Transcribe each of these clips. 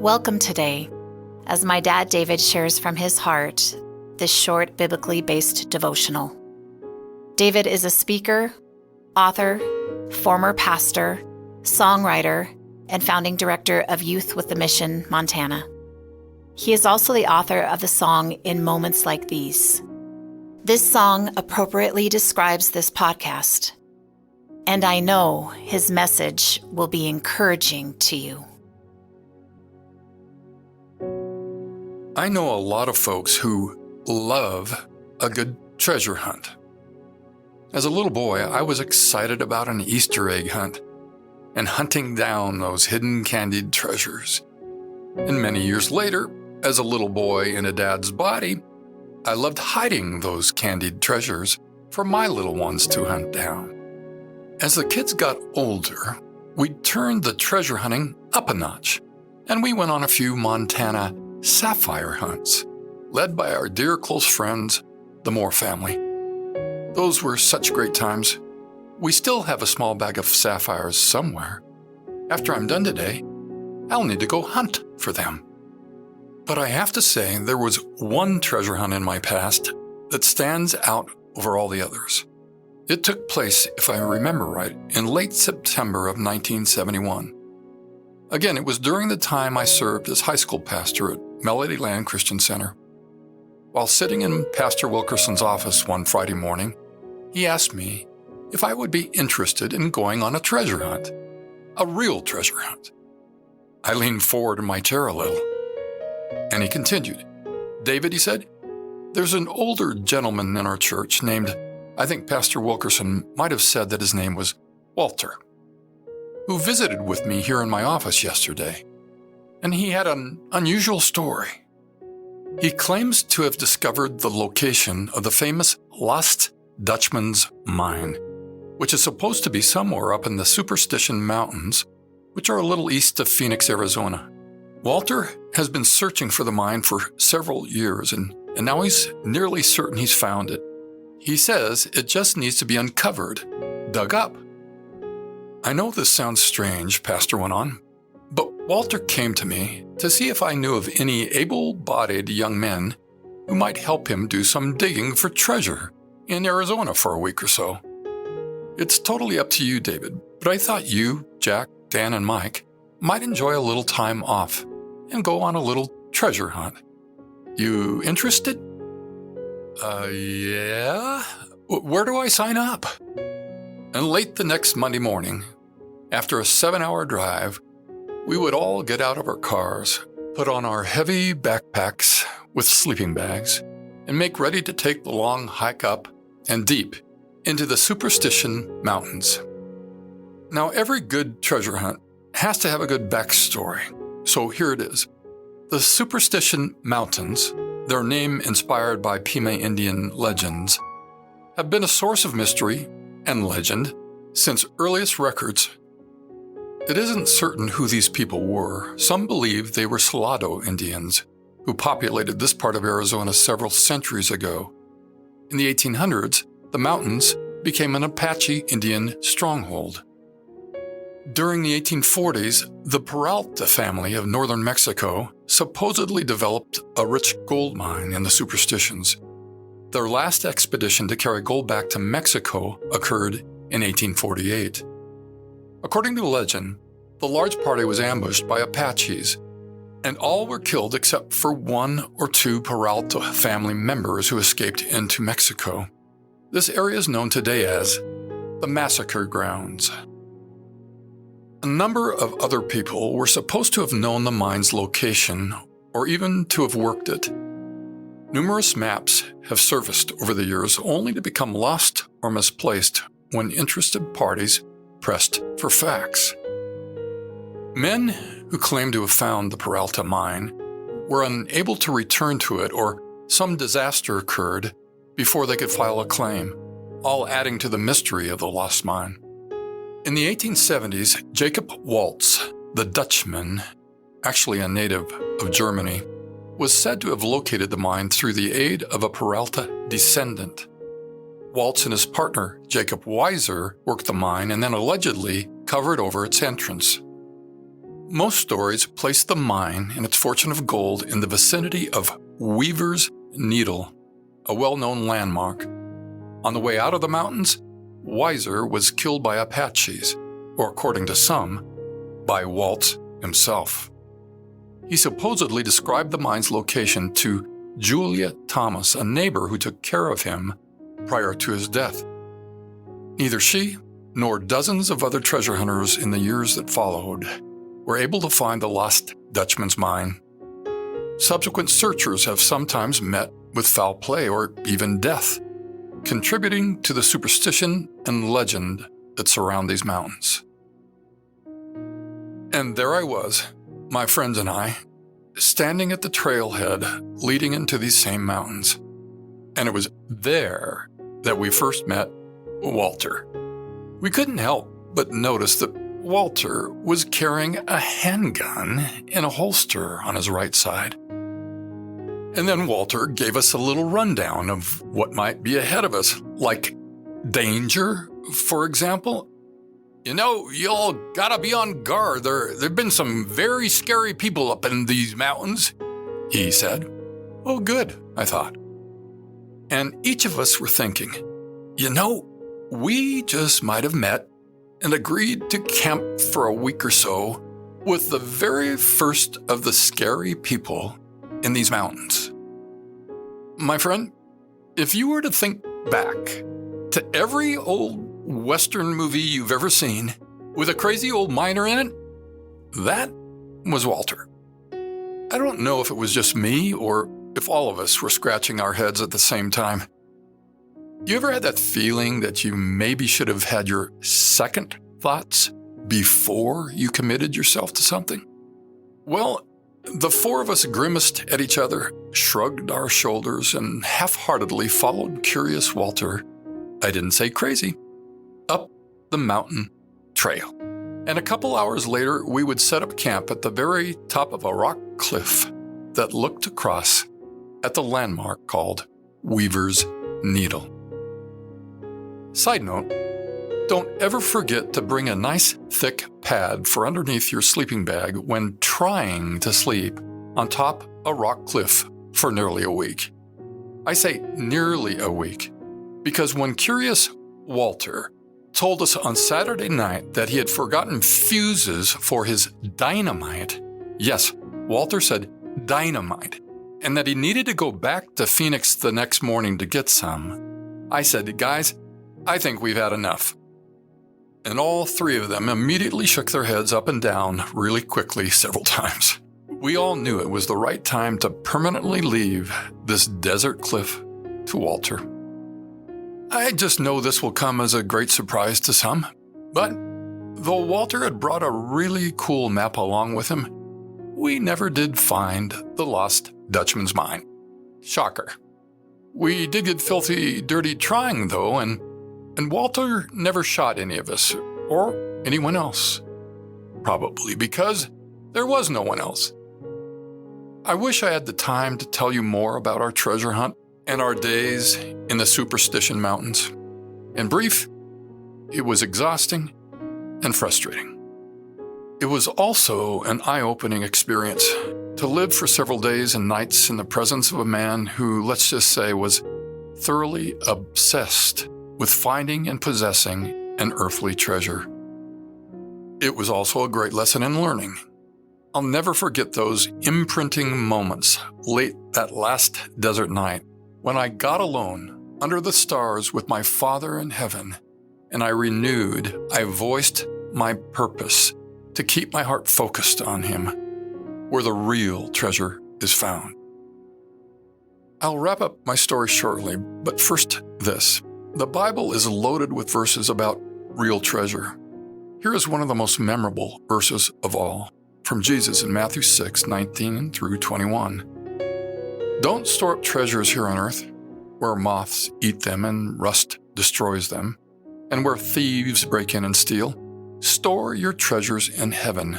Welcome today, as my dad David shares from his heart this short biblically based devotional. David is a speaker, author, former pastor, songwriter, and founding director of Youth with a Mission, Montana. He is also the author of the song In Moments Like These. This song appropriately describes this podcast, and I know his message will be encouraging to you. I know a lot of folks who love a good treasure hunt. As a little boy, I was excited about an Easter egg hunt and hunting down those hidden candied treasures. And many years later, as a little boy in a dad's body, I loved hiding those candied treasures for my little ones to hunt down. As the kids got older, we turned the treasure hunting up a notch, and we went on a few Montana Sapphire hunts, led by our dear close friends, the Moore family. Those were such great times. We still have a small bag of sapphires somewhere. After I'm done today, I'll need to go hunt for them. But I have to say, there was one treasure hunt in my past that stands out over all the others. It took place, if I remember right, in late September of 1971. Again, it was during the time I served as high school pastor at Melody Land Christian Center. While sitting in Pastor Wilkerson's office one Friday morning, he asked me if I would be interested in going on a treasure hunt, a real treasure hunt. I leaned forward in my chair a little, and he continued. "David," he said, "there's an older gentleman in our church named, I think Pastor Wilkerson might have said that his name was Walter, who visited with me here in my office yesterday, and he had an unusual story. He claims to have discovered the location of the famous Lost Dutchman's Mine, which is supposed to be somewhere up in the Superstition Mountains, which are a little east of Phoenix, Arizona. Walter has been searching for the mine for several years, and now he's nearly certain he's found it. He says it just needs to be uncovered, dug up." "I know this sounds strange," Pastor went on, "but Walter came to me to see if I knew of any able-bodied young men who might help him do some digging for treasure in Arizona for a week or so. It's totally up to you, David, but I thought you, Jack, Dan, and Mike might enjoy a little time off and go on a little treasure hunt. You interested?" Yeah. Where do I sign up?" And late the next Monday morning, after a 7-hour drive, we would all get out of our cars, put on our heavy backpacks with sleeping bags, and make ready to take the long hike up and deep into the Superstition Mountains. Now, every good treasure hunt has to have a good backstory, so here it is. The Superstition Mountains, their name inspired by Pima Indian legends, have been a source of mystery and legend since earliest records. It isn't certain who these people were. Some believe they were Salado Indians who populated this part of Arizona several centuries ago. In the 1800s, the mountains became an Apache Indian stronghold. During the 1840s, the Peralta family of northern Mexico supposedly developed a rich gold mine in the Superstitions. Their last expedition to carry gold back to Mexico occurred in 1848. According to legend, the large party was ambushed by Apaches, and all were killed except for 1 or 2 Peralta family members who escaped into Mexico. This area is known today as the Massacre Grounds. A number of other people were supposed to have known the mine's location or even to have worked it. Numerous maps have surfaced over the years only to become lost or misplaced when interested parties pressed for facts. Men who claimed to have found the Peralta mine were unable to return to it, or some disaster occurred before they could file a claim, all adding to the mystery of the lost mine. In the 1870s, Jacob Waltz, the Dutchman, actually a native of Germany, was said to have located the mine through the aid of a Peralta descendant. Waltz and his partner, Jacob Weiser, worked the mine and then allegedly covered over its entrance. Most stories place the mine and its fortune of gold in the vicinity of Weaver's Needle, a well-known landmark. On the way out of the mountains, Weiser was killed by Apaches, or according to some, by Waltz himself. He supposedly described the mine's location to Julia Thomas, a neighbor who took care of him prior to his death. Neither she nor dozens of other treasure hunters in the years that followed were able to find the lost Dutchman's mine. Subsequent searchers have sometimes met with foul play or even death, contributing to the superstition and legend that surround these mountains. And there I was, my friends and I, standing at the trailhead leading into these same mountains. And it was there that we first met Walter. We couldn't help but notice that Walter was carrying a handgun in a holster on his right side. And then Walter gave us a little rundown of what might be ahead of us, like danger, for example. You know, y'all gotta be on guard. There've been some very scary people up in these mountains, he said. Oh, good, I thought. And each of us were thinking, you know, we just might have met and agreed to camp for a week or so with the very first of the scary people in these mountains. My friend, if you were to think back to every old Western movie you've ever seen with a crazy old miner in it, that was Walter. I don't know if it was just me or if all of us were scratching our heads at the same time. You ever had that feeling that you maybe should have had your second thoughts before you committed yourself to something? Well, the four of us grimaced at each other, shrugged our shoulders, and half-heartedly followed curious Walter, I didn't say crazy, up the mountain trail. And a couple hours later, we would set up camp at the very top of a rock cliff that looked across at the landmark called Weaver's Needle. Side note, don't ever forget to bring a nice thick pad for underneath your sleeping bag when trying to sleep on top a rock cliff for nearly a week. I say nearly a week because when curious Walter told us on Saturday night that he had forgotten fuses for his dynamite, yes, Walter said dynamite, and that he needed to go back to Phoenix the next morning to get some, I said, guys, I think we've had enough. And all three of them immediately shook their heads up and down really quickly several times. We all knew it was the right time to permanently leave this desert cliff to Walter. I just know this will come as a great surprise to some, but though Walter had brought a really cool map along with him, we never did find the lost Dutchman's mine. Shocker. We did get filthy dirty trying, though, and Walter never shot any of us, or anyone else. Probably because there was no one else. I wish I had the time to tell you more about our treasure hunt and our days in the Superstition Mountains. In brief, it was exhausting and frustrating. It was also an eye-opening experience to live for several days and nights in the presence of a man who, let's just say, was thoroughly obsessed with finding and possessing an earthly treasure. It was also a great lesson in learning. I'll never forget those imprinting moments late that last desert night when I got alone under the stars with my Father in heaven, and I voiced my purpose to keep my heart focused on Him, where the real treasure is found. I'll wrap up my story shortly, but first this. The Bible is loaded with verses about real treasure. Here is one of the most memorable verses of all, from Jesus in Matthew 6:19 through 21. Don't store up treasures here on earth, where moths eat them and rust destroys them, and where thieves break in and steal. Store your treasures in heaven,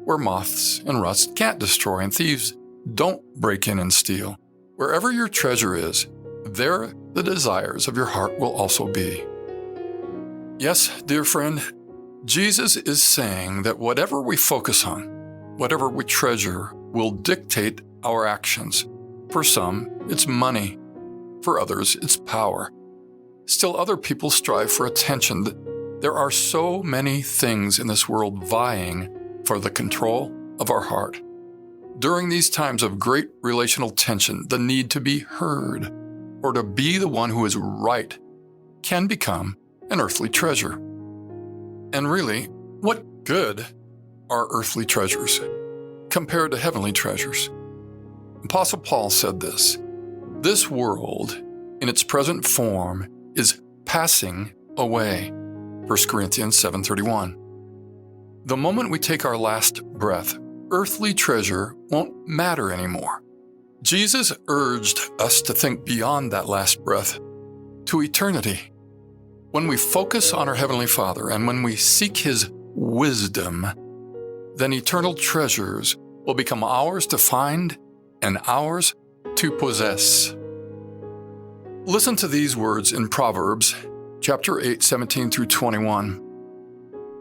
where moths and rust can't destroy and thieves don't break in and steal. Wherever your treasure is, there the desires of your heart will also be. Yes, dear friend, Jesus is saying that whatever we focus on, whatever we treasure will dictate our actions. For some, it's money. For others, it's power. Still, other people strive for attention. There are so many things in this world vying for the control of our heart. During these times of great relational tension, the need to be heard or to be the one who is right can become an earthly treasure. And really, what good are earthly treasures compared to heavenly treasures? Apostle Paul said this: "This world, in its present form, is passing away." 1 Corinthians 7:31. The moment we take our last breath, earthly treasure won't matter anymore. Jesus urged us to think beyond that last breath to eternity. When we focus on our Heavenly Father and when we seek His wisdom, then eternal treasures will become ours to find and ours to possess. Listen to these words in Proverbs chapter 8, 17 through 21.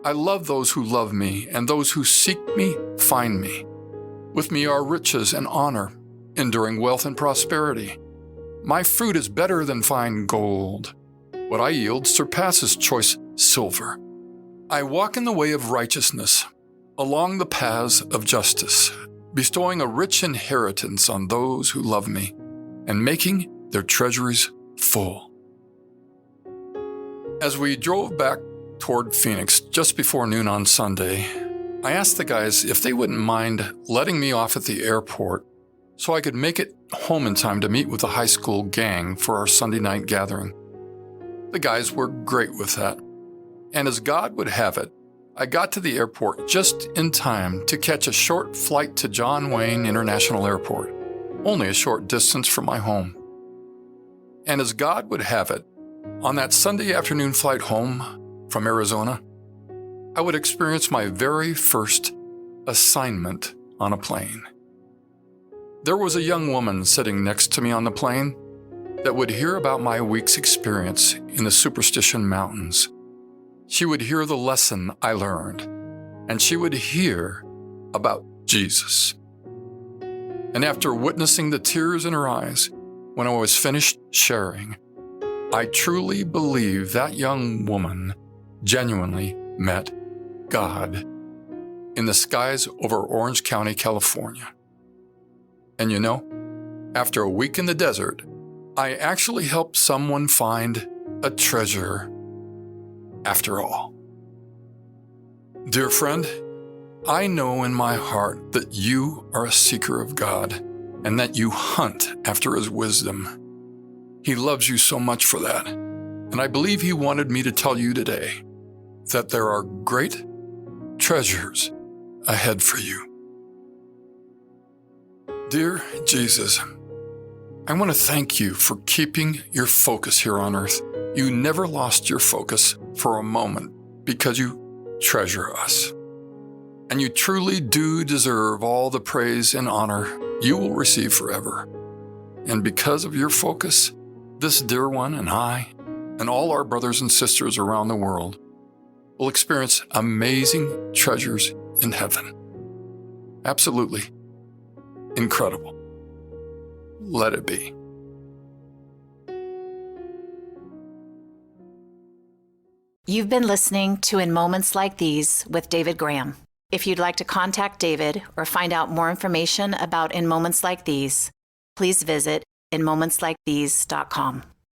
"I love those who love me, and those who seek me find me. With me are riches and honor, enduring wealth and prosperity. My fruit is better than fine gold. What I yield surpasses choice silver. I walk in the way of righteousness, along the paths of justice, bestowing a rich inheritance on those who love me, and making their treasuries full." As we drove back toward Phoenix just before noon on Sunday, I asked the guys if they wouldn't mind letting me off at the airport so I could make it home in time to meet with the high school gang for our Sunday night gathering. The guys were great with that. And as God would have it, I got to the airport just in time to catch a short flight to John Wayne International Airport, only a short distance from my home. And as God would have it, on that Sunday afternoon flight home from Arizona, I would experience my very first assignment on a plane. There was a young woman sitting next to me on the plane that would hear about my week's experience in the Superstition Mountains. She would hear the lesson I learned, and she would hear about Jesus. And after witnessing the tears in her eyes when I was finished sharing, I truly believe that young woman genuinely met God in the skies over Orange County, California. And you know, after a week in the desert, I actually helped someone find a treasure after all. Dear friend, I know in my heart that you are a seeker of God and that you hunt after His wisdom. He loves you so much for that, and I believe He wanted me to tell you today that there are great treasures ahead for you. Dear Jesus, I want to thank you for keeping your focus here on earth. You never lost your focus for a moment because you treasure us. And you truly do deserve all the praise and honor you will receive forever. And because of your focus, this dear one and I, and all our brothers and sisters around the world, will experience amazing treasures in heaven. Absolutely incredible. Let it be. You've been listening to In Moments Like These with David Graham. If you'd like to contact David or find out more information about In Moments Like These, please visit inmomentslikethese.com.